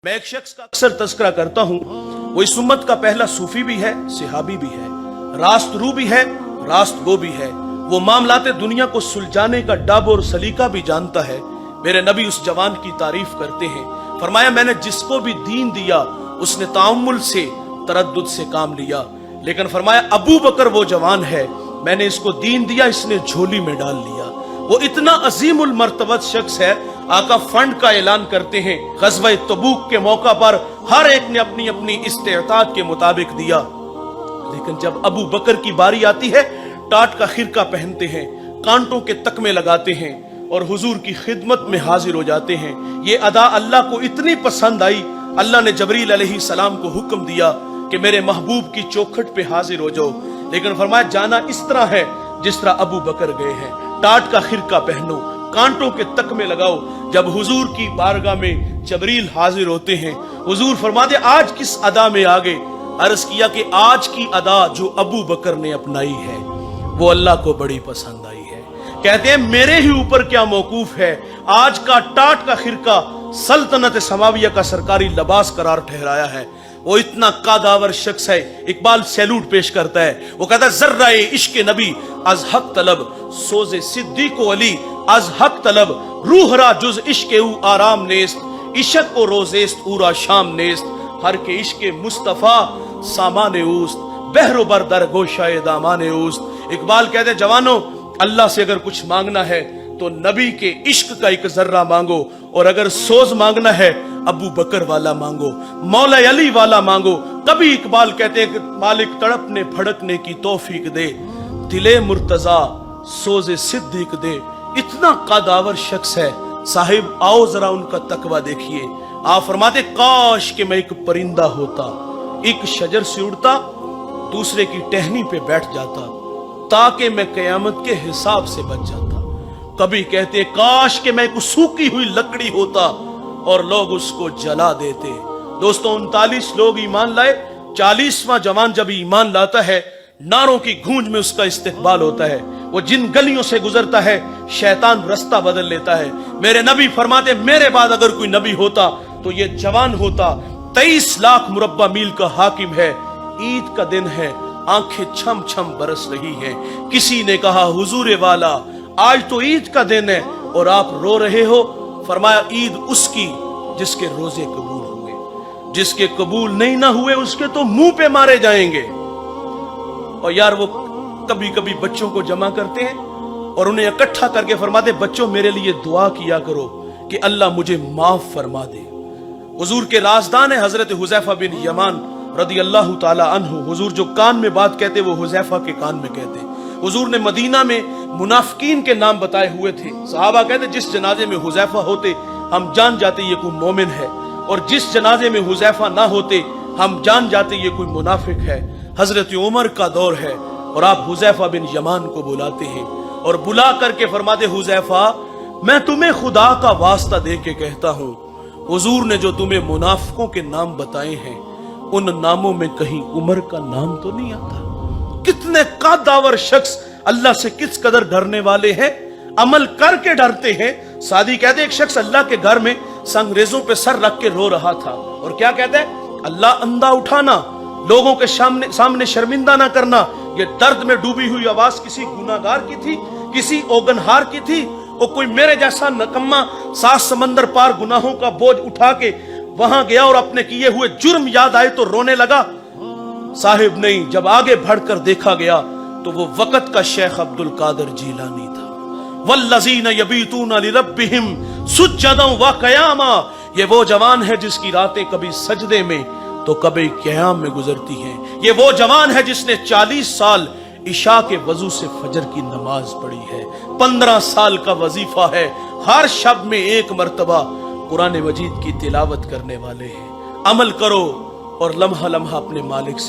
मैं एक शख्स का अक्सर तस्करा करता हूँ, वो इस उम्मत का पहला सूफी भी है, सिहाबी भी है, रास्त रू भी है, रास्त गो भी है। वो मामलाते दुनिया को सुलझाने का डब और सलीका भी जानता है। मेरे नबी उस जवान की तारीफ करते हैं, फरमाया मैंने जिसको भी दीन दिया उसने तामुल से तरद्दुद से काम लिया। लेकिन फरमाया अबू बकर वो जवान है, मैंने इसको दीन दिया, इसने झोली में डाल लिया। वो इतना अजीमुल मर्तबत शख्स है, आका फंड का ऐलान करते हैं, ग़ज़वा तबूक के मौका पर हर एक ने अपनी अपनी इस्तेताअत के मुताबिक दिया। लेकिन जब अबू बकर की बारी आती है, टाट का खिरका पहनते हैं, कांटों के तकमे लगाते हैं और हुजूर की खिदमत में हाजिर हो जाते हैं। ये अदा अल्लाह को इतनी पसंद आई, अल्लाह ने जबरील अलैहिस्सलाम को हुक्म दिया कि मेरे महबूब की चौखट पे हाजिर हो जाओ। लेकिन फरमाया जाना इस तरह है जिस तरह अबू बकर गए हैं, टाट का खिरका पहनो, कांटों के तकमे लगाओ। जब हुजूर की बारगाह में जबरील हाजिर होते हैं, हुजूर फरमाते आज किस अदा में आ गए? अर्ज किया कि आज की अदा जो अबू बकर ने अपनाई है वो अल्लाह को बड़ी पसंद आई है। कहते हैं मेरे ही ऊपर क्या मौकूफ है, आज का टाट का खिरका सल्तनत समाविया का सरकारी लिबास करार ठहराया है। वो इतना कादावर शख्स है, इकबाल सैल्यूट पेश करता है, वो कहता है जर्रा इश्क नबी अज हक तलब, सोजे सिद्दीक अली अज हक तलब, रूहरा जुज इश्क आराम नेस्त, इशक ओ रोजेस्त उरा शाम नेस्त, हर के इश्क मुस्तफा सामाने उस्त, बहरो बर दर गोशाए दामाने उस्त। इकबाल कहते जवानों, अल्लाह से अगर कुछ मांगना है तो नबी के इश्क का एक जर्रा मांगो, और अगर सोज मांगना है अबू बकर वाला मांगो, मौला अली वाला मांगो। कभी इकबाल कहते हैं कि मालिक तड़पने फड़कने की तौफीक दे, दिले मुर्तजा सोजे सिद्दीक दे। इतना कादावर शख्स है साहिब, आओ जरा उनका तकवा देखिए। आप फरमाते काश कि मैं एक परिंदा होता, एक शजर से उड़ता, दूसरे की टहनी पे बैठ जाता, ताकि मैं कयामत के हिसाब से बच जाता। कभी कहते काश कि मैं एक सूखी हुई लकड़ी होता और लोग उसको जला देते। दोस्तों 39 लोग ईमान लाए, 40वां जवान जब ईमान लाता है, नारों की गूंज में उसका इस्तकबाल होता है। वो जिन गलियों से गुजरता है शैतान रास्ता बदल लेता है। मेरे नबी फरमाते मेरे बाद अगर कोई नबी होता तो ये जवान होता। 23 लाख मुरब्बा मील का हाकिम है, ईद का दिन है, आंखें छम छम बरस रही हैं। किसी ने कहा हुजूर वाला आज तो ईद का दिन है और आप रो रहे हो। फरमाया ईद उसकी जिसके रोजे कबूल हुए, जिसके कबूल नहीं ना हुए उसके तो मुंह पे मारे जाएंगे। और यार वो कभी कभी बच्चों को जमा करते हैं और उन्हें इकट्ठा करके फरमाते बच्चों मेरे लिए दुआ किया करो कि अल्लाह मुझे माफ फरमा दे। हुजूर के राजदान है हजरत हुजैफा बिन यमान रदी अल्लाह ताला अन्हु। हुजूर जो कान में बात कहते वो हुजैफा के कान में कहते। हुजूर ने मदीना में मुनाफिकीन के नाम बताए हुए थे। सहाबा कहते जिस जनाजे में हुजैफा होते हम जान जाते ये कोई मोमिन है, और जिस जनाजे में हुजैफा ना होते हम जान जाते ये कोई मुनाफिक है। हजरत उमर का दौर है और आप हुजैफा बिन यमान को बुलाते हैं और बुला करके फरमाते हुजैफा मैं तुम्हें खुदा का वास्ता दे के कहता हूँ, हुजूर ने जो तुम्हें मुनाफिकों के नाम बताए हैं उन नामों में कहीं उमर का नाम तो नहीं आता। कितने कादावर शख्स अल्लाह से किस कदर डरने वाले हैं, अमल करके डरते हैं। सादी कहते एक शख्स अल्लाह के घर में संगरेजों पे सर रख के रो रहा था और क्या कहता है अल्लाह अंधा उठाना, लोगों के सामने शर्मिंदा ना करना। ये दर्द में डूबी हुई आवाज किसी गुनाहगार की थी, किसी ओगनहार की थी। वो कोई मेरे जैसा नकम्मा 7 समंदर पार गुनाहों का बोझ उठा के वहां गया और अपने किए हुए जुर्म याद आए तो रोने लगा? साहिब नहीं, जब आगे बढ़कर देखा गया तो वो वक्त का शेख अब्दुल कादिर जीलानी था। वल्लज़ीना यबीतूना लिरब्बिहिम सुज्जदन व क़यामा। ये वो जवान है जिसकी रातें कभी सजदे में तो कभी क़याम में गुजरती हैं। ये वो जवान है जिसने 40 साल इशा के वजू से फजर की नमाज पढ़ी है। 15 साल का वजीफा है, हर शब में 1 मर्तबा कुरान मजीद की तिलावत करने वाले हैं। अमल करो और लम्हा लम्हा अपने मालिक से